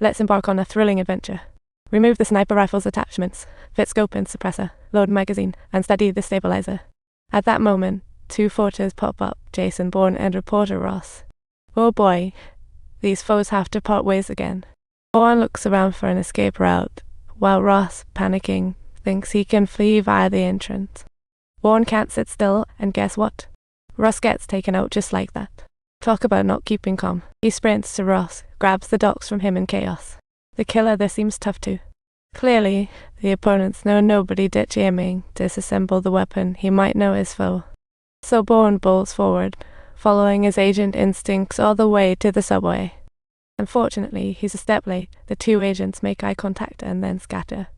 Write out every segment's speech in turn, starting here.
Let's embark on a thrilling adventure. Remove the sniper rifle's attachments, fit scope and suppressor, load magazine, and steady the stabilizer. At that moment, two photos pop up, Jason Bourne and reporter Ross. Oh boy, these foes have to part ways again. Bourne looks around for an escape route, while Ross, panicking, thinks he can flee via the entrance. Bourne can't sit still, and guess what? Ross gets taken out just like that. Talk about not keeping calm. He sprints to Ross, grabs the docs from him in chaos. The killer there seems tough too. Clearly, the opponents know nobody ditch aiming, disassemble the weapon he might know his foe. So Bourne bolts forward, following his agent instincts all the way to the subway. Unfortunately, he's a step late. The two agents make eye contact and then scatter.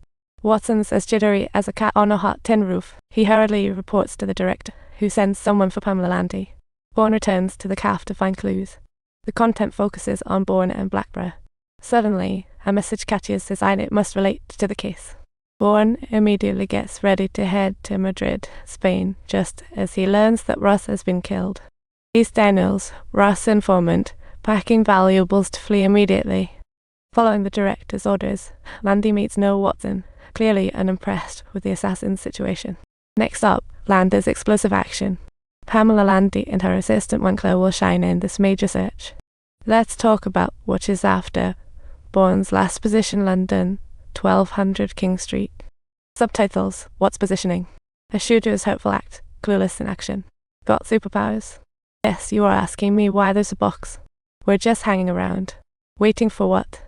Watson's as jittery as a cat on a hot tin roof. He hurriedly reports to the director, who sends someone for Pamela Landy. Bourne returns to the calf to find clues. The content focuses on Bourne and Blackborough. Suddenly, a message catches his eye and it must relate to the case. Bourne immediately gets ready to head to Madrid, Spain, just as he learns that Ross has been killed. He's Daniels, Ross' informant, packing valuables to flee immediately. Following the director's orders, Landy meets Noel Watson, clearly unimpressed with the assassin's situation. Next up, Landy's explosive action. Pamela Landy and her assistant Moncler will shine in this major search. Let's talk about what is after Bourne's last position, London, 1200 King Street. Subtitles: What's positioning? A shooter's hurtful act, clueless in action. Got superpowers? Yes, you are asking me why there's a box. We're just hanging around. Waiting for what?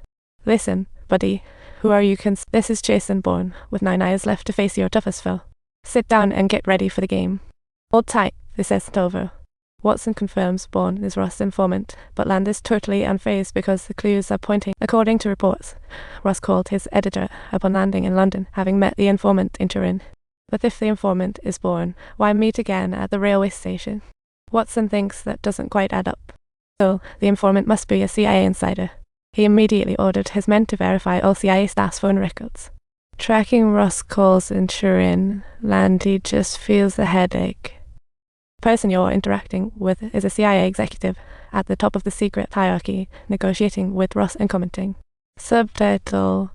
Listen, buddy, who are you? This is Jason Bourne, with 9 eyes left to face your toughest foe. Sit down and get ready for the game. Hold tight, this isn't over. Watson confirms Bourne is Ross' informant, but Land is totally unfazed because the clues are pointing. According to reports, Ross called his editor upon landing in London, having met the informant in Turin. But if the informant is Bourne, why meet again at the railway station? Watson thinks that doesn't quite add up. So, the informant must be a CIA insider. He immediately ordered his men to verify all CIA staff's phone records. Tracking Ross calls in Turin, Landy just feels a headache. The person you're interacting with is a CIA executive at the top of the secret hierarchy, negotiating with Ross and commenting. Subtitle: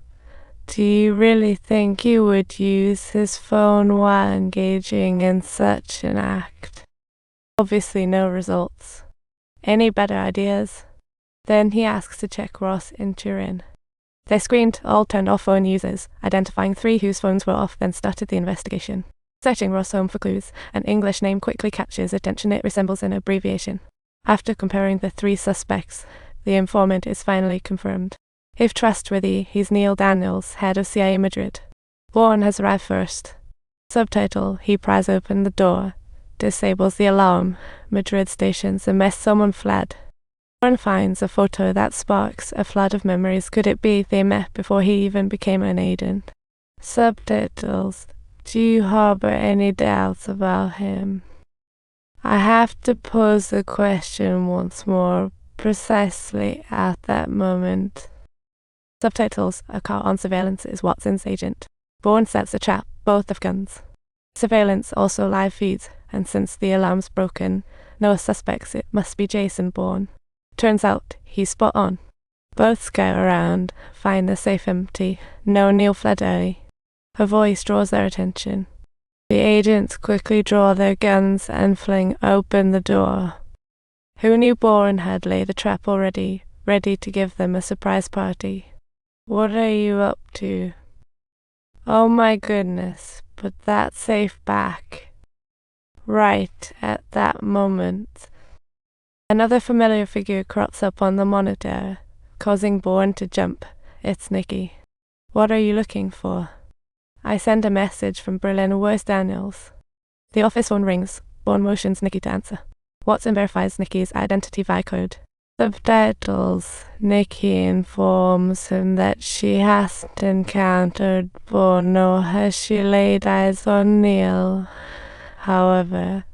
Do you really think you would use his phone while engaging in such an act? Obviously no results. Any better ideas? Then he asks to check Ross in Turin. They screened all turned-off phone users, identifying 3 whose phones were off, then started the investigation. Searching Ross' home for clues, an English name quickly catches attention. It resembles an abbreviation. After comparing the 3 suspects, the informant is finally confirmed. If trustworthy, he's Neil Daniels, head of CIA Madrid. Bourne has arrived first. Subtitle: He pries open the door, disables the alarm. Madrid stations a mess. Someone fled. Bourne finds a photo that sparks a flood of memories. Could it be they met before he even became an agent? Subtitles: Do you harbor any doubts about him? I have to pose the question once more, precisely at that moment. Subtitles: A car on surveillance is Watson's agent. Bourne sets a trap, both have guns. Surveillance also live feeds, and since the alarm's broken, no suspects, it must be Jason Bourne. Turns out, he's spot on. Both scout around, find the safe empty. No, Neil fled early. Her voice draws their attention. The agents quickly draw their guns and fling open the door. Who knew Bourne had laid a trap already, ready to give them a surprise party? What are you up to? Oh my goodness, put that safe back. Right at that moment, another familiar figure crops up on the monitor, causing Bourne to jump. It's Nikki. What are you looking for? I send a message from Berlin. Where's Daniels? The office phone rings. Bourne motions Nikki to answer. Watson verifies Nikki's identity via code. Subtitles: Nikki informs him that she hasn't encountered Bourne, nor has she laid eyes on Neil. However,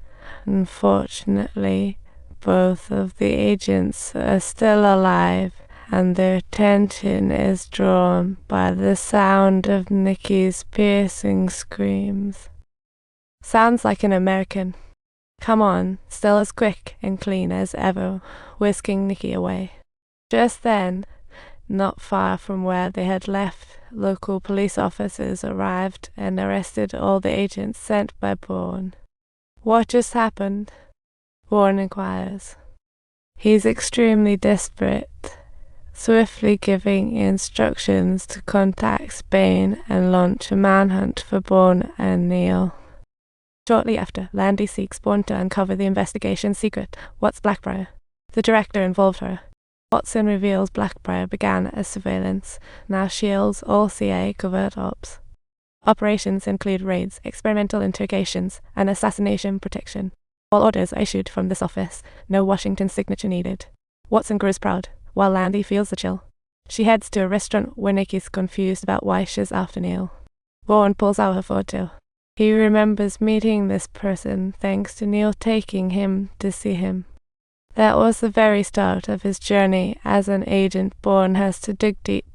unfortunately, both of the agents are still alive, and their attention is drawn by the sound of Nikki's piercing screams. Sounds like an American. Come on, still as quick and clean as ever, whisking Nikki away. Just then, Not far from where they had left, local police officers arrived and arrested all the agents sent by Bourne. What just happened? Bourne inquires. He's extremely desperate, swiftly giving instructions to contact Spain and launch a manhunt for Bourne and Neil. Shortly after, Landy seeks Bourne to uncover the investigation's secret. What's Blackbriar? The director involved her. Watson reveals Blackbriar began as surveillance, now shields all CIA covert ops. Operations include raids, experimental interrogations, and assassination protection. All orders are issued from this office, no Washington signature needed. Watson grows proud, while Landy feels the chill. She heads to a restaurant where Nikki's confused about why she's after Neil. Bourne pulls out her photo. He remembers meeting this person thanks to Neil taking him to see him. That was the very start of his journey as an agent. Bourne has to dig deep